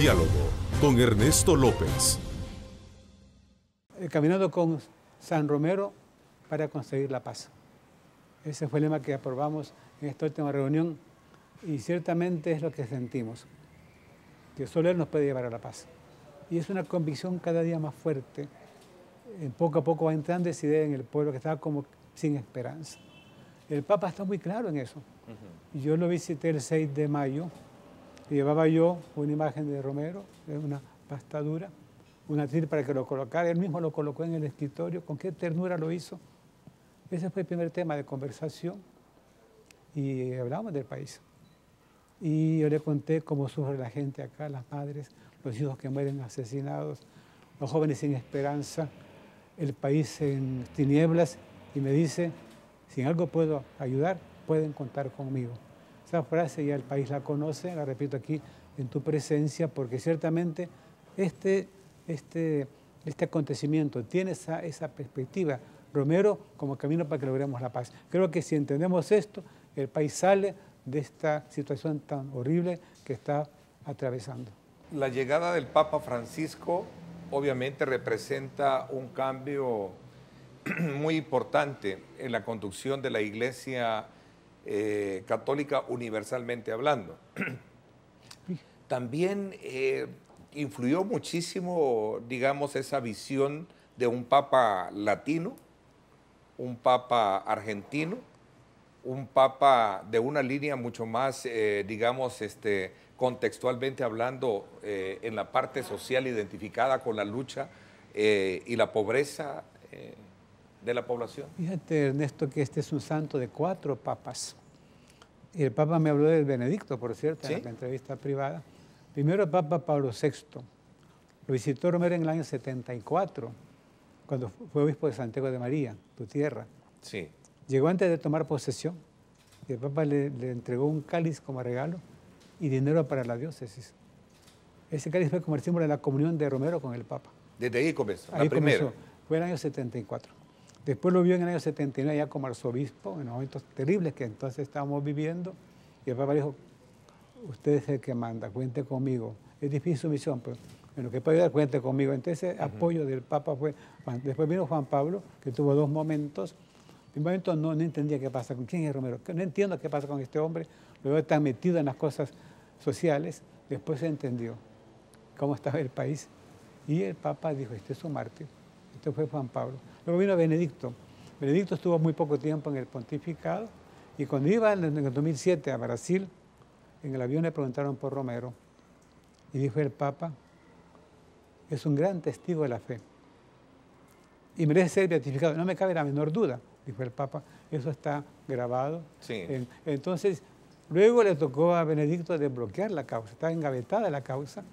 Diálogo con Ernesto López. Caminando con San Romero para conseguir la paz. Ese fue el lema que aprobamos en esta última reunión y ciertamente es lo que sentimos, que solo Él nos puede llevar a la paz. Y es una convicción cada día más fuerte. Poco a poco va entrando esa idea en el pueblo que estaba como sin esperanza. El Papa está muy claro en eso. Yo lo visité el 6 de mayo y llevaba yo una imagen de Romero, una pasta dura, una tril para que lo colocara. Él mismo lo colocó en el escritorio. Con qué ternura lo hizo. Ese fue el primer tema de conversación y hablamos del país. Y yo le conté cómo sufre la gente acá, las madres, los hijos que mueren asesinados, los jóvenes sin esperanza, el país en tinieblas, y me dice, si en algo puedo ayudar, pueden contar conmigo. Esa frase ya el país la conoce, la repito aquí en tu presencia, porque ciertamente este acontecimiento tiene esa perspectiva. Romero como camino para que logremos la paz. Creo que si entendemos esto, el país sale de esta situación tan horrible que está atravesando. La llegada del Papa Francisco obviamente representa un cambio muy importante en la conducción de la Iglesia católica universalmente hablando. También influyó muchísimo, digamos, esa visión de un Papa latino, un Papa argentino, un Papa de una línea mucho más, digamos, contextualmente hablando, en la parte social identificada con la lucha y la pobreza de la población. Fíjate, Ernesto, que este es un santo de 4 papas. Y el Papa me habló del Benedicto, por cierto, ¿sí? En la entrevista privada. Primero el Papa Pablo VI. Lo visitó Romero en el año 74, cuando fue obispo de Santiago de María, tu tierra. Sí. Llegó antes de tomar posesión. Y el Papa le entregó un cáliz como regalo y dinero para la diócesis. Ese cáliz fue como el símbolo de la comunión de Romero con el Papa. Desde ahí comenzó, ahí la primera. Comenzó. Fue en el año 74. Después lo vio en el año 79 ya como arzobispo, en los momentos terribles que entonces estábamos viviendo. Y el Papa dijo, usted es el que manda, cuente conmigo. Es difícil su misión, pero en lo que puede ayudar, cuente conmigo. Entonces ese apoyo del Papa fue... Después vino Juan Pablo, que tuvo 2 momentos. En un momento no entendía qué pasa, con quién es Romero. No entiendo qué pasa con este hombre. Luego está metido en las cosas sociales. Después se entendió cómo estaba el país. Y el Papa dijo, este es un mártir. Este fue Juan Pablo. Luego vino Benedicto. Benedicto estuvo muy poco tiempo en el pontificado. Y cuando iba en el 2007 a Brasil, en el avión le preguntaron por Romero. Y dijo el Papa, es un gran testigo de la fe. Y merece ser beatificado. No me cabe la menor duda, dijo el Papa. Eso está grabado. Sí. Entonces, luego le tocó a Benedicto desbloquear la causa. Estaba engavetada la causa.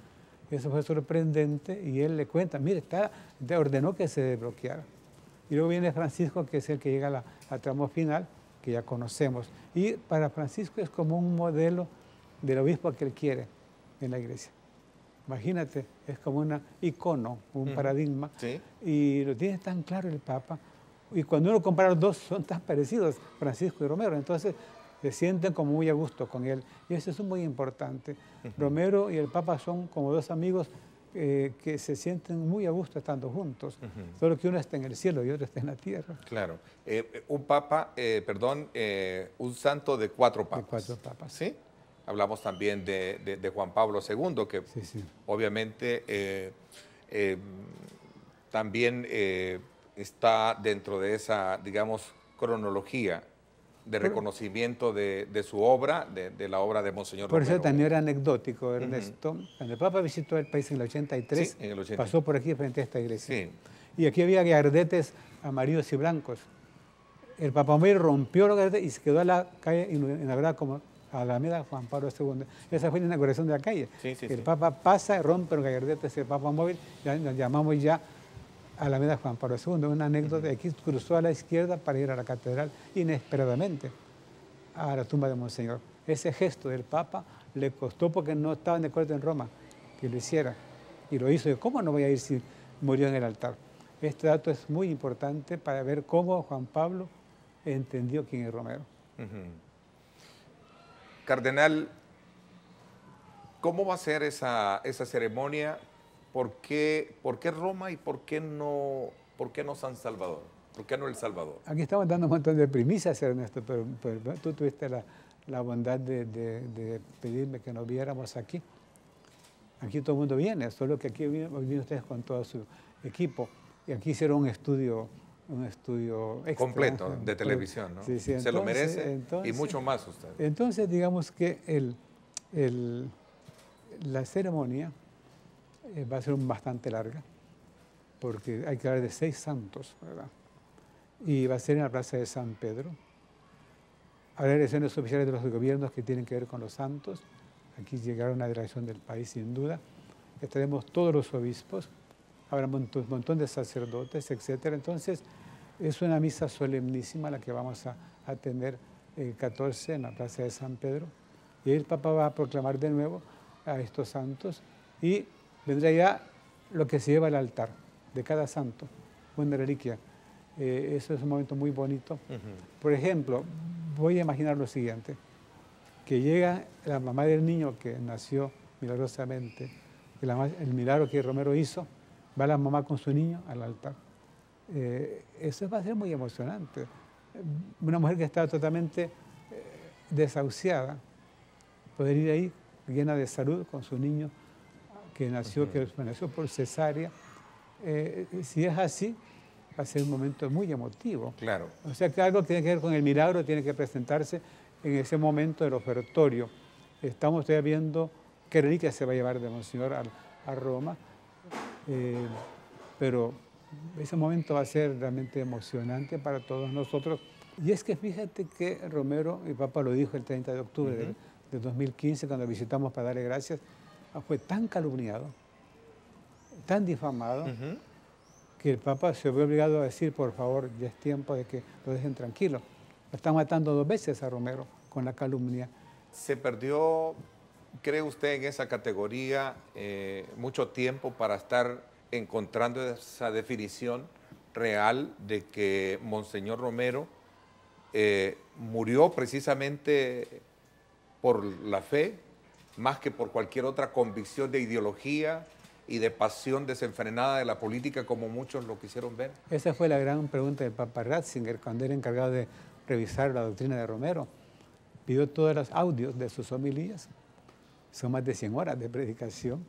Eso fue sorprendente. Y él le cuenta, mire, ordenó que se desbloqueara. Y luego viene Francisco, que es el que llega al tramo final, que ya conocemos. Y para Francisco es como un modelo del obispo que él quiere en la iglesia. Imagínate, es como un icono, un paradigma. Sí. Y lo tiene tan claro el Papa. Y cuando uno compara los dos, son tan parecidos, Francisco y Romero. Entonces, se sienten como muy a gusto con él. Y eso es muy importante. Romero y el Papa son como 2 amigos que se sienten muy a gusto estando juntos. Solo que uno está en el cielo y otro está en la tierra. Claro. Un Papa, un santo de 4 papas. De 4 papas. ¿Sí? Hablamos también de Juan Pablo II, que sí. Obviamente también está dentro de esa, digamos, cronología de reconocimiento de su obra, de la obra de Monseñor Por Romero. eso también era anecdótico, Ernesto. Cuando el Papa visitó el país en el 83, sí, en el 83. Pasó por aquí frente a esta iglesia. Sí. Y aquí había gardetes amarillos y blancos. El Papa Móvil rompió los gardetes y se quedó a la calle inaugurada como Alameda Juan Pablo II. Esa fue la inauguración de la calle. El Papa pasa, rompe los gardetes del Papa Móvil, ya nos llamamos ya Alameda Juan Pablo II. Una anécdota de aquí cruzó a la izquierda para ir a la catedral inesperadamente a la tumba de Monseñor. Ese gesto del Papa le costó porque no estaban de acuerdo en Roma que lo hiciera. Y lo hizo. ¿Cómo no voy a ir si murió en el altar? Este dato es muy importante para ver cómo Juan Pablo entendió quién es Romero. Cardenal, ¿Cómo va a ser esa ceremonia? ¿Por qué Roma y por qué no San Salvador? ¿Por qué no El Salvador? Aquí estamos dando un montón de primicias, Ernesto, pero tú tuviste la bondad de pedirme que nos viéramos aquí. Aquí todo el mundo viene, solo que aquí vienen ustedes con todo su equipo. Y aquí hicieron un estudio extra, completo de televisión, ¿no? Sí, sí, Se lo merece y mucho más usted. Entonces, digamos que la ceremonia va a ser bastante larga, porque hay que hablar de 6 santos, ¿verdad? Y va a ser en la Plaza de San Pedro. Habrá elecciones oficiales de los gobiernos que tienen que ver con los santos. Aquí llegará una delegación del país, sin duda. Estaremos todos los obispos, habrá un montón de sacerdotes, etc. Entonces, es una misa solemnísima la que vamos a tener el 14 en la Plaza de San Pedro. Y el Papa va a proclamar de nuevo a estos santos y vendrá ya lo que se lleva al altar de cada santo, una reliquia. Eso es un momento muy bonito. Por ejemplo, voy a imaginar lo siguiente, que llega la mamá del niño que nació milagrosamente, el milagro que Romero hizo, va la mamá con su niño al altar. Eso va a ser muy emocionante. Una mujer que estaba totalmente desahuciada, poder ir ahí llena de salud con su niño que nació por cesárea. Si es así, va a ser un momento muy emotivo. Claro. O sea que algo que tiene que ver con el milagro tiene que presentarse en ese momento del ofertorio. Estamos todavía viendo qué reliquia se va a llevar de Monseñor a Roma, pero ese momento va a ser realmente emocionante para todos nosotros. Y es que fíjate que Romero, el Papa lo dijo el 30 de octubre de 2015, cuando visitamos para darle gracias, fue tan calumniado, tan difamado, que el Papa se vio obligado a decir, por favor, ya es tiempo de que lo dejen tranquilo. Lo están matando 2 veces a Romero con la calumnia. ¿Se perdió, cree usted, en esa categoría mucho tiempo para estar encontrando esa definición real de que Monseñor Romero murió precisamente por la fe, más que por cualquier otra convicción de ideología y de pasión desenfrenada de la política, como muchos lo quisieron ver? Esa fue la gran pregunta del Papa Ratzinger, cuando era encargado de revisar la doctrina de Romero. Pidió todos los audios de sus homilías, son más de 100 horas de predicación.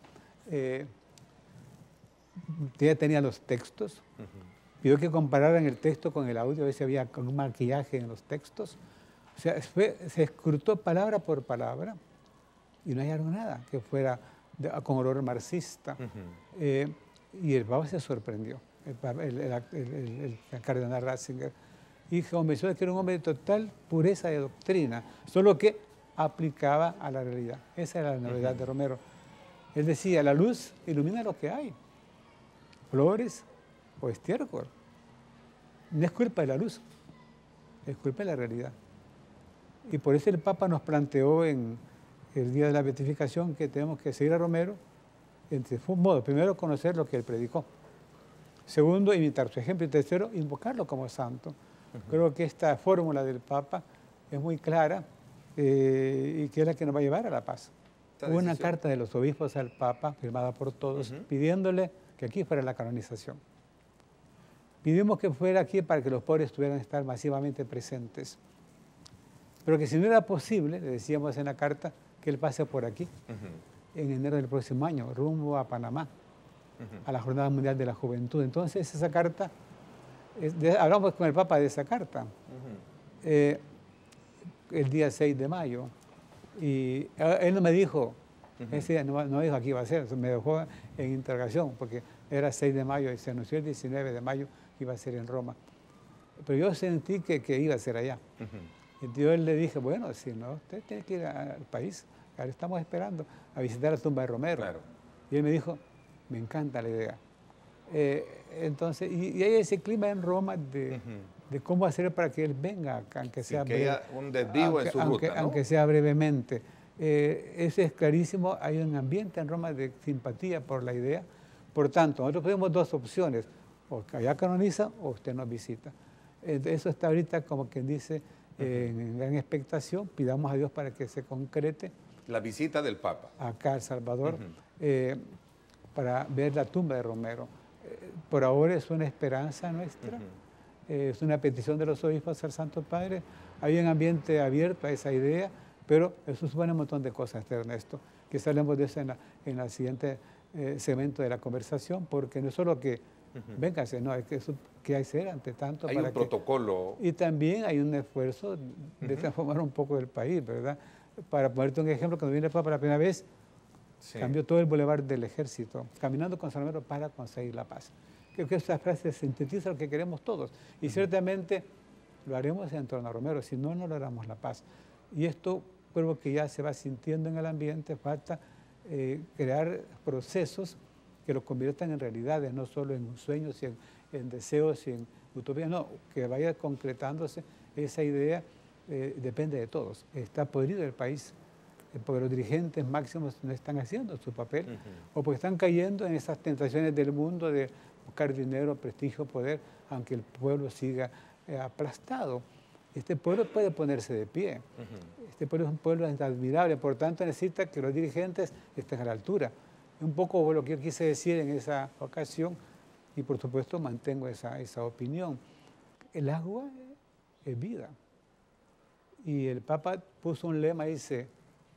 Ya tenía los textos, pidió que compararan el texto con el audio, a veces había un maquillaje en los textos. O sea, se escrutó palabra por palabra y no hallaron nada que fuera con olor marxista. Y el Papa se sorprendió, el cardenal Ratzinger, y se convenció de que era un hombre de total pureza de doctrina, solo que aplicaba a la realidad. Esa era la novedad de Romero. Él decía, la luz ilumina lo que hay, flores o estiércol. No es culpa de la luz, es culpa de la realidad. Y por eso el Papa nos planteó en el día de la beatificación que tenemos que seguir a Romero en 3 modos. Primero, conocer lo que él predicó. Segundo, imitar su ejemplo. Y tercero, invocarlo como santo. Creo que esta fórmula del Papa es muy clara y que es la que nos va a llevar a la paz. Hubo una carta de los obispos al Papa, firmada por todos, pidiéndole que aquí fuera la canonización. Pidimos que fuera aquí para que los pobres pudieran estar masivamente presentes. Pero que si no era posible, le decíamos en la carta, que él pase por aquí, en enero del próximo año, rumbo a Panamá, a la Jornada Mundial de la Juventud. Entonces, esa carta, hablamos con el Papa de esa carta, el día 6 de mayo, y él no me dijo, ese día no me dijo aquí iba a ser, me dejó en interrogación, porque era 6 de mayo y se anunció el 19 de mayo que iba a ser en Roma. Pero yo sentí que iba a ser allá. Y yo le dije, bueno, si no, usted tiene que ir al país, ahora estamos esperando a visitar la tumba de Romero. Claro. Y él me dijo, me encanta la idea. Entonces, y hay ese clima en Roma de cómo hacer para que él venga, aunque sea que haya un desvío en su ruta, ¿no? Aunque sea brevemente. Eso es clarísimo, hay un ambiente en Roma de simpatía por la idea. Por tanto, nosotros tenemos 2 opciones, o que allá canoniza o usted nos visita. Eso está ahorita como quien dice en gran expectación, pidamos a Dios para que se concrete. La visita del Papa. Acá a El Salvador, para ver la tumba de Romero. Por ahora es una esperanza nuestra, es una petición de los obispos al Santo Padre. Hay un ambiente abierto a esa idea, pero eso supone un montón de cosas, Ernesto. Quizá hablemos de eso en la siguiente segmento de la conversación, porque no es solo que véngase, no, es que eso que hay que hacer ante tanto. Hay un protocolo. Y también hay un esfuerzo de transformar un poco el país, ¿verdad? Para ponerte un ejemplo, cuando viene el Papa la primera vez, cambió todo el bulevar del Ejército, caminando con San Romero para conseguir la paz. Creo que esa frase sintetiza lo que queremos todos. Y ciertamente lo haremos en torno a Romero, si no, no logramos la paz. Y esto creo que ya se va sintiendo en el ambiente, falta crear procesos que lo conviertan en realidades, no solo en sueños y en deseos y en utopías, no, que vaya concretándose esa idea, depende de todos. Está podrido el país, porque los dirigentes máximos no están haciendo su papel, o porque están cayendo en esas tentaciones del mundo de buscar dinero, prestigio, poder, aunque el pueblo siga aplastado. Este pueblo puede ponerse de pie. Este pueblo es un pueblo admirable, por tanto necesita que los dirigentes estén a la altura. Un poco lo que yo quise decir en esa ocasión, y por supuesto mantengo esa opinión. El agua es vida. Y el Papa puso un lema, dice,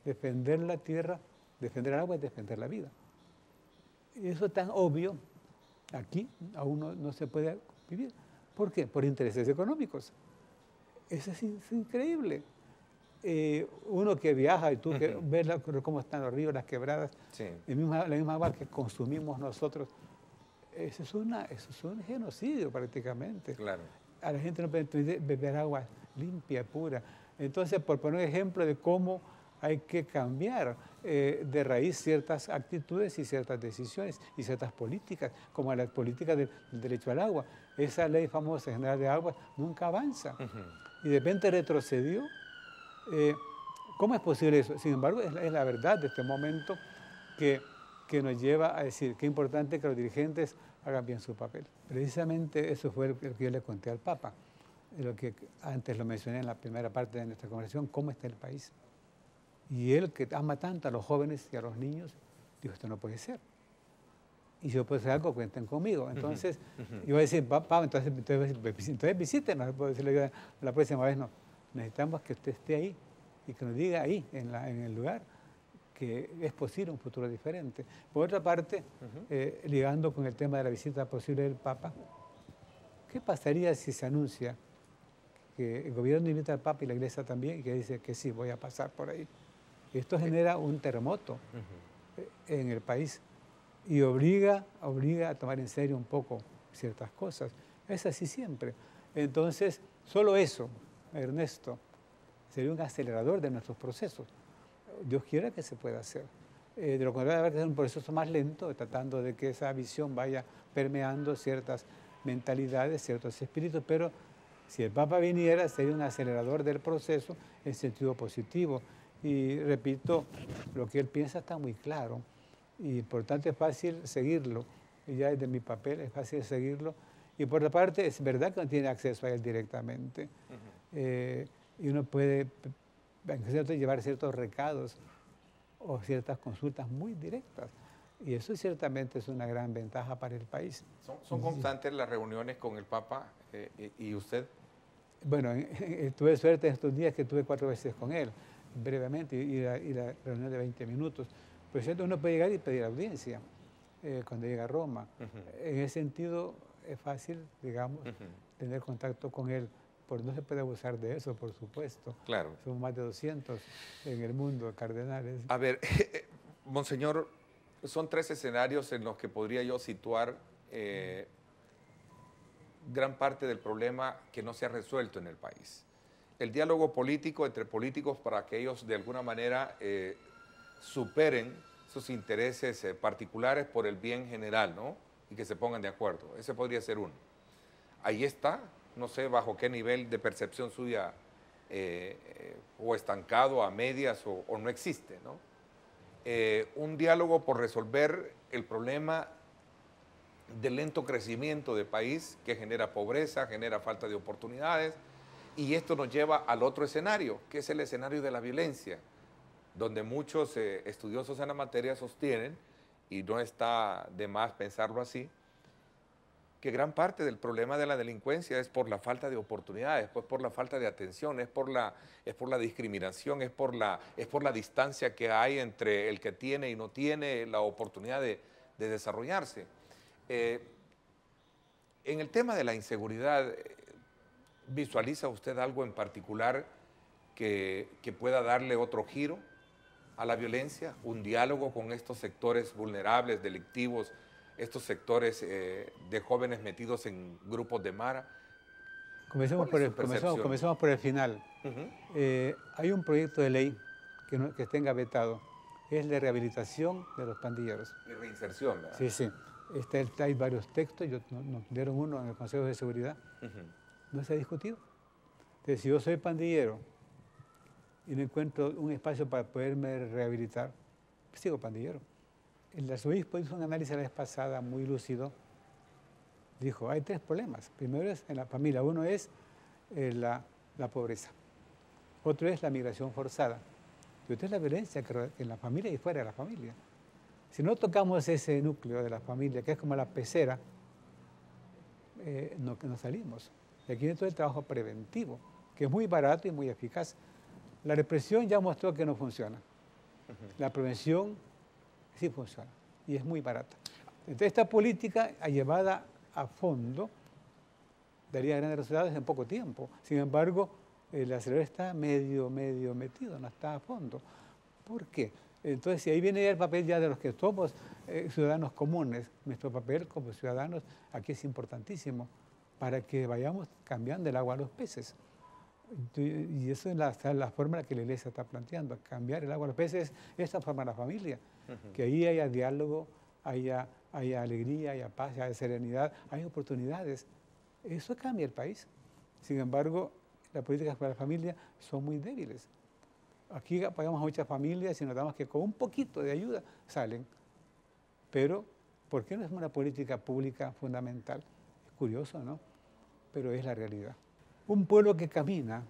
defender la tierra, defender el agua es defender la vida. Y eso es tan obvio, aquí aún no se puede vivir. ¿Por qué? Por intereses económicos. Eso es increíble. Uno que viaja y tú que ves cómo están los ríos, las quebradas, la misma agua que consumimos nosotros, eso es un genocidio prácticamente. Claro. A la gente no puede beber agua limpia, pura. Entonces, por poner un ejemplo de cómo hay que cambiar de raíz ciertas actitudes y ciertas decisiones y ciertas políticas, como la política del derecho al agua. Esa ley famosa general de agua nunca avanza y de repente retrocedió. ¿Cómo es posible eso? Sin embargo, es la verdad de este momento que nos lleva a decir que es importante que los dirigentes hagan bien su papel. Precisamente eso fue lo que yo le conté al Papa, lo que antes lo mencioné en la primera parte de nuestra conversación, cómo está el país. Y él, que ama tanto a los jóvenes y a los niños, dijo, esto no puede ser. Y si yo puedo hacer algo, cuenten conmigo. Entonces, yo voy a decir, papá, entonces visítenos. Puedo decirle la próxima vez, no, necesitamos que usted esté ahí y que nos diga ahí, en el lugar, que es posible un futuro diferente. Por otra parte, ligando con el tema de la visita posible del Papa, ¿qué pasaría si se anuncia que el gobierno invita al Papa y la Iglesia también y que dice que sí, voy a pasar por ahí? Esto genera un terremoto en el país y obliga a tomar en serio un poco ciertas cosas. Es así siempre. Entonces, solo eso, Ernesto, sería un acelerador de nuestros procesos. Dios quiera que se pueda hacer. De lo contrario, habrá que hacer un proceso más lento, tratando de que esa visión vaya permeando ciertas mentalidades, ciertos espíritus, pero si el Papa viniera, sería un acelerador del proceso en sentido positivo. Y repito, lo que él piensa está muy claro y por tanto es fácil seguirlo. Y ya desde mi papel es fácil seguirlo. Y por otra parte, es verdad que no tiene acceso a él directamente. Y uno puede llevar ciertos recados o ciertas consultas muy directas. Y eso ciertamente es una gran ventaja para el país. ¿Son constantes las reuniones con el Papa y usted? Bueno, tuve suerte estos días que tuve 4 veces con él, brevemente, y la reunión de 20 minutos. Por cierto, uno puede llegar y pedir audiencia cuando llega a Roma. En ese sentido, es fácil, digamos, tener contacto con él. No se puede abusar de eso, por supuesto. Claro. Son más de 200 en el mundo, cardenales. A ver, Monseñor, son 3 escenarios en los que podría yo situar gran parte del problema que no se ha resuelto en el país. El diálogo político entre políticos para que ellos de alguna manera superen sus intereses particulares por el bien general, ¿no? Y que se pongan de acuerdo. Ese podría ser uno. Ahí está. No sé bajo qué nivel de percepción suya o estancado a medias o no existe, ¿no? Un diálogo por resolver el problema del lento crecimiento del país que genera pobreza, genera falta de oportunidades y esto nos lleva al otro escenario, que es el escenario de la violencia. donde muchos estudiosos en la materia sostienen, y no está de más pensarlo así, que gran parte del problema de la delincuencia es por la falta de oportunidades, pues por la falta de atención, es por la discriminación, es por la distancia que hay entre el que tiene y no tiene la oportunidad de desarrollarse. En el tema de la inseguridad, ¿visualiza usted algo en particular que pueda darle otro giro a la violencia? ¿Un diálogo con estos sectores vulnerables, delictivos, estos sectores de jóvenes metidos en grupos de mara? Comencemos por el final. Hay un proyecto de ley que tenga vetado, es la rehabilitación de los pandilleros. Y reinserción, ¿verdad? Sí, sí. Hay varios textos, nos dieron uno en el Consejo de Seguridad, no se ha discutido. Entonces, si yo soy pandillero y no encuentro un espacio para poderme rehabilitar, pues sigo pandillero. El arzobispo hizo un análisis la vez pasada muy lúcido. Dijo, hay 3 problemas. Primero es en la familia. Uno es la pobreza. Otro es la migración forzada. Y otro es la violencia en la familia y fuera de la familia. Si no tocamos ese núcleo de la familia, que es como la pecera, no salimos. Y aquí viene todo el trabajo preventivo, que es muy barato y muy eficaz. La represión ya mostró que no funciona. La prevención sí funciona y es muy barata. Entonces, esta política llevada a fondo daría grandes resultados en poco tiempo. Sin embargo, el acelerador está medio metido, no está a fondo. ¿Por qué? Entonces, si ahí viene el papel ya de los que somos ciudadanos comunes, nuestro papel como ciudadanos aquí es importantísimo para que vayamos cambiando el agua a los peces. Y eso es la forma en la que la Iglesia está planteando, cambiar el agua a los peces, esa forma de la familia, que ahí haya diálogo, haya alegría, haya paz, haya serenidad, hay oportunidades. Eso cambia el país. Sin embargo, las políticas para la familia son muy débiles. Aquí apoyamos a muchas familias y notamos que con un poquito de ayuda salen. Pero, ¿por qué no es una política pública fundamental? Es curioso, ¿no? Pero es la realidad. Un pueblo que camina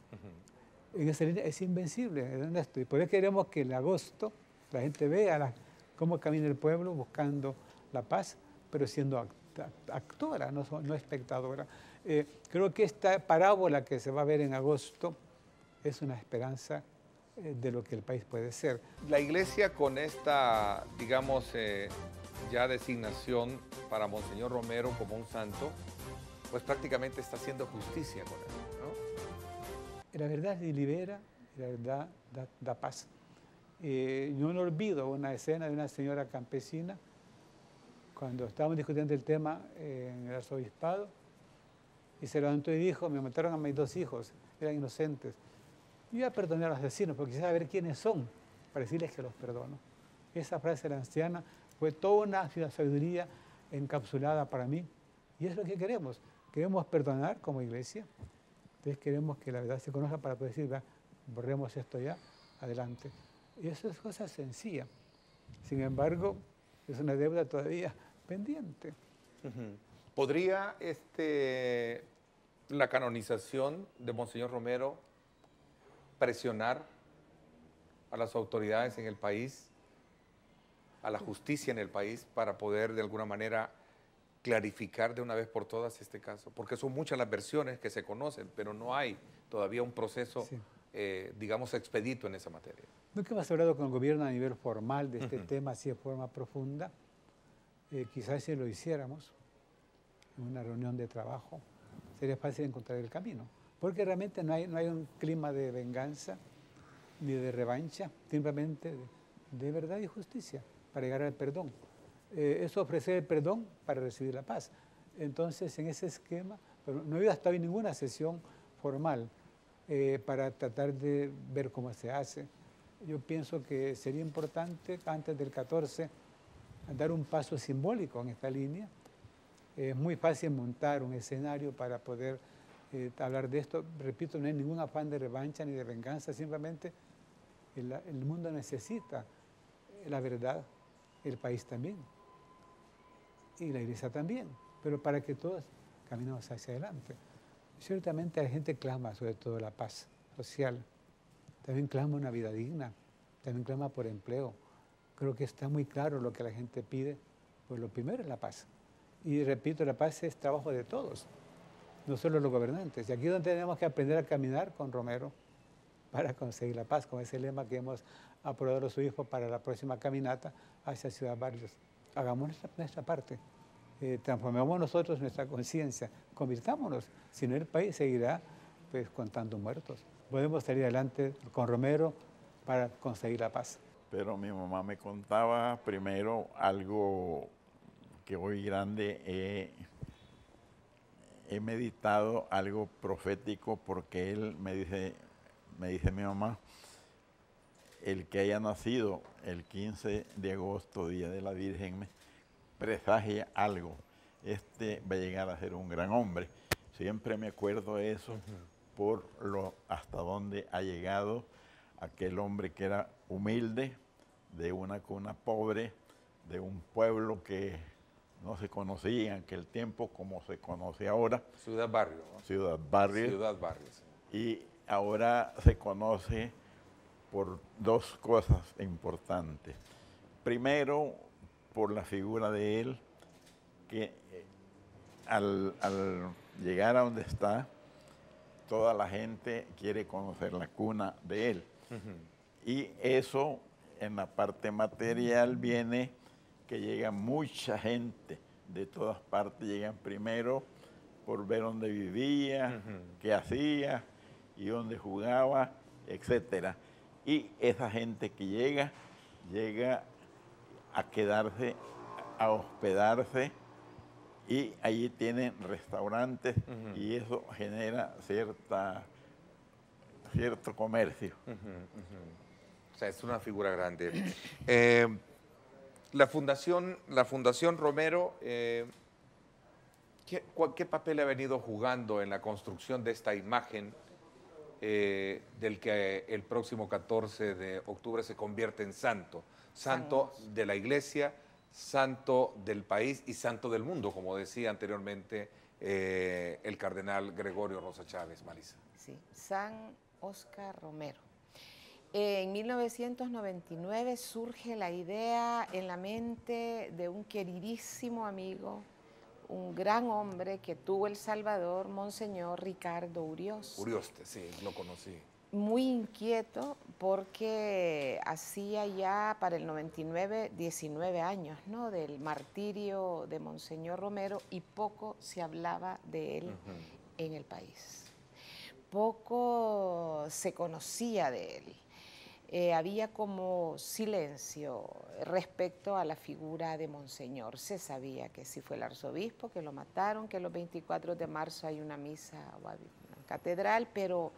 en esa línea es invencible, Ernesto. Y por eso queremos que en agosto la gente vea cómo camina el pueblo buscando la paz, pero siendo actora, no espectadora. Creo que esta parábola que se va a ver en agosto es una esperanza de lo que el país puede ser. La Iglesia, con esta, digamos, ya designación para Monseñor Romero como un santo, pues prácticamente está haciendo justicia con él, ¿no? La verdad libera, la verdad da paz. Yo no olvido una escena de una señora campesina cuando estábamos discutiendo el tema en el arzobispado, y se levantó y dijo, me mataron a mis 2 hijos, eran inocentes. Yo iba a perdonar a los asesinos porque quisiera saber quiénes son, para decirles que los perdono. Esa frase de la anciana fue toda una sabiduría encapsulada para mí, y es lo que queremos. Queremos perdonar como iglesia, entonces queremos que la verdad se conozca para poder decir, borremos esto ya, adelante. Y eso es cosa sencilla. Sin embargo, es una deuda todavía pendiente. ¿Podría la canonización de Monseñor Romero presionar a las autoridades en el país, a la justicia en el país, para poder de alguna manera clarificar de una vez por todas este caso? Porque son muchas las versiones que se conocen, pero no hay todavía un proceso, digamos, expedito en esa materia. Nunca hemos hablado con el gobierno a nivel formal de este tema, así de forma profunda. Quizás si lo hiciéramos en una reunión de trabajo, sería fácil encontrar el camino. Porque realmente no hay un clima de venganza ni de revancha, simplemente de verdad y justicia para llegar al perdón. Es ofrecer el perdón para recibir la paz. Entonces, en ese esquema, pero no había hasta hoy ninguna sesión formal para tratar de ver cómo se hace. Yo pienso que sería importante, antes del 14, dar un paso simbólico en esta línea. Es muy fácil montar un escenario para poder hablar de esto. Repito, no hay ningún afán de revancha ni de venganza, simplemente el mundo necesita la verdad, el país también, y la iglesia también, pero para que todos caminemos hacia adelante. Ciertamente la gente clama sobre todo la paz social, también clama una vida digna, también clama por empleo. Creo que está muy claro lo que la gente pide, pues lo primero es la paz. Y repito, la paz es trabajo de todos, no solo los gobernantes. Y aquí es donde tenemos que aprender a caminar con Romero para conseguir la paz, con ese lema que hemos aprobado a su hijo para la próxima caminata hacia Ciudad Barrios. Hagamos nuestra parte, transformemos nosotros nuestra conciencia, convirtámonos, si no el país seguirá pues contando muertos. Podemos salir adelante con Romero para conseguir la paz. Pero mi mamá me contaba primero algo que hoy grande he meditado, algo profético, porque él me dice mi mamá, el que haya nacido el 15 de agosto, Día de la Virgen, presagia algo. Este va a llegar a ser un gran hombre. Siempre me acuerdo de eso, por hasta dónde ha llegado aquel hombre que era humilde, de una cuna pobre, de un pueblo que no se conocía en aquel tiempo como se conoce ahora. Ciudad Barrio, ¿no? Ciudad Barrio. Ciudad Barrio, sí. Y ahora se conoce por dos cosas importantes. Primero, por la figura de él, que al llegar a donde está, toda la gente quiere conocer la cuna de él. Y eso, en la parte material, viene que llega mucha gente de todas partes. Llegan primero por ver dónde vivía, qué hacía y dónde jugaba, etcétera. Y esa gente que llega a quedarse, a hospedarse, y allí tienen restaurantes y eso genera cierto comercio. O sea, es una figura grande. La Fundación Romero, ¿qué papel ha venido jugando en la construcción de esta imagen del que el próximo 14 de octubre se convierte en santo? Santo de la Iglesia, santo del país y santo del mundo, como decía anteriormente el cardenal Gregorio Rosa Chávez. Marisa. Sí, San Óscar Romero. En 1999 surge la idea en la mente de un queridísimo amigo, un gran hombre que tuvo El Salvador, Monseñor Ricardo Urioste. Urioste, sí, lo conocí. Muy inquieto porque hacía ya para el 99 19 años, ¿no?, del martirio de Monseñor Romero, y poco se hablaba de él en el país. Poco se conocía de él. Había como silencio respecto a la figura de Monseñor. Se sabía que sí fue el arzobispo, que lo mataron, que los 24 de marzo hay una misa en la catedral, pero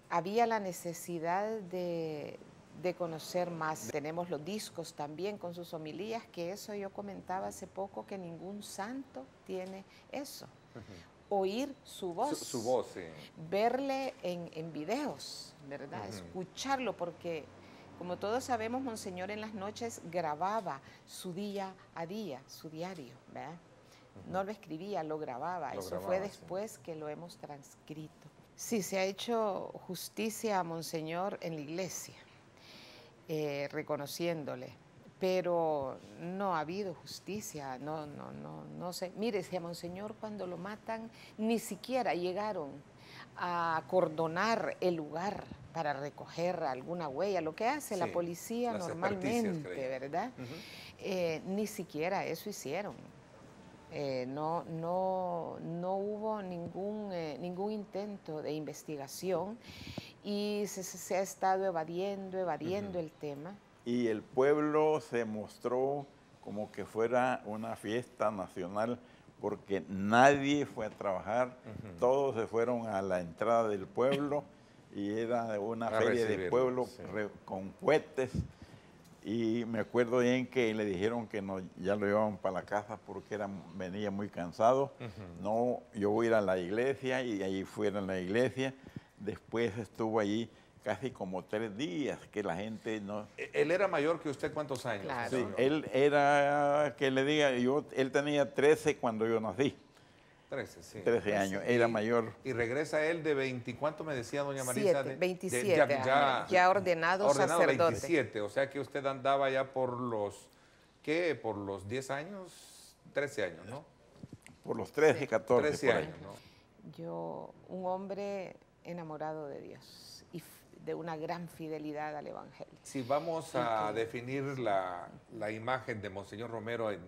había la necesidad de conocer más. Tenemos los discos también con sus homilías, que eso yo comentaba hace poco, que ningún santo tiene eso. Oír su voz, su voz, sí. Verle en videos, ¿verdad? Escucharlo, porque como todos sabemos, Monseñor en las noches grababa su día a día, su diario, ¿verdad? No lo escribía, lo grababa. Eso fue después que lo hemos transcrito. Sí, se ha hecho justicia a Monseñor en la iglesia, reconociéndole, pero no ha habido justicia, no sé. Mire, si a Monseñor cuando lo matan ni siquiera llegaron a acordonar el lugar para recoger alguna huella, lo que hace la policía normalmente, ¿verdad? Ni siquiera eso hicieron. No hubo ningún intento de investigación y se ha estado evadiendo el tema. Y el pueblo se mostró como que fuera una fiesta nacional, porque nadie fue a trabajar, todos se fueron a la entrada del pueblo y era una feria del pueblo con cohetes. Y me acuerdo bien que le dijeron que ya lo llevaban para la casa porque venía muy cansado. No, yo voy a ir a la iglesia, y allí fueron a la iglesia. Después estuvo allí casi como 3 días, que la gente no... ¿Él era mayor que usted cuántos años? Claro. Sí, él era, que le diga, él tenía 13 cuando yo nací. 13, sí. 13 años, era mayor. Y regresa él de 20, ¿cuánto me decía doña Marisa? 27 años, ya ordenado sacerdote. 27, o sea que usted andaba ya por los, ¿qué? Por los 10 años, 13 años, ¿no? Por los 13, 14. 13 por ahí. años, ¿no? Yo, un hombre enamorado de Dios y de una gran fidelidad al Evangelio. Si vamos a definir la imagen de Monseñor Romero en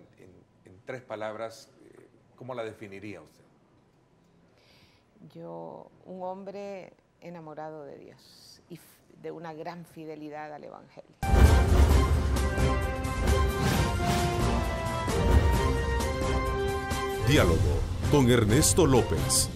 3 palabras, ¿cómo la definiría usted? Yo, un hombre enamorado de Dios y de una gran fidelidad al Evangelio. Diálogo con Ernesto López.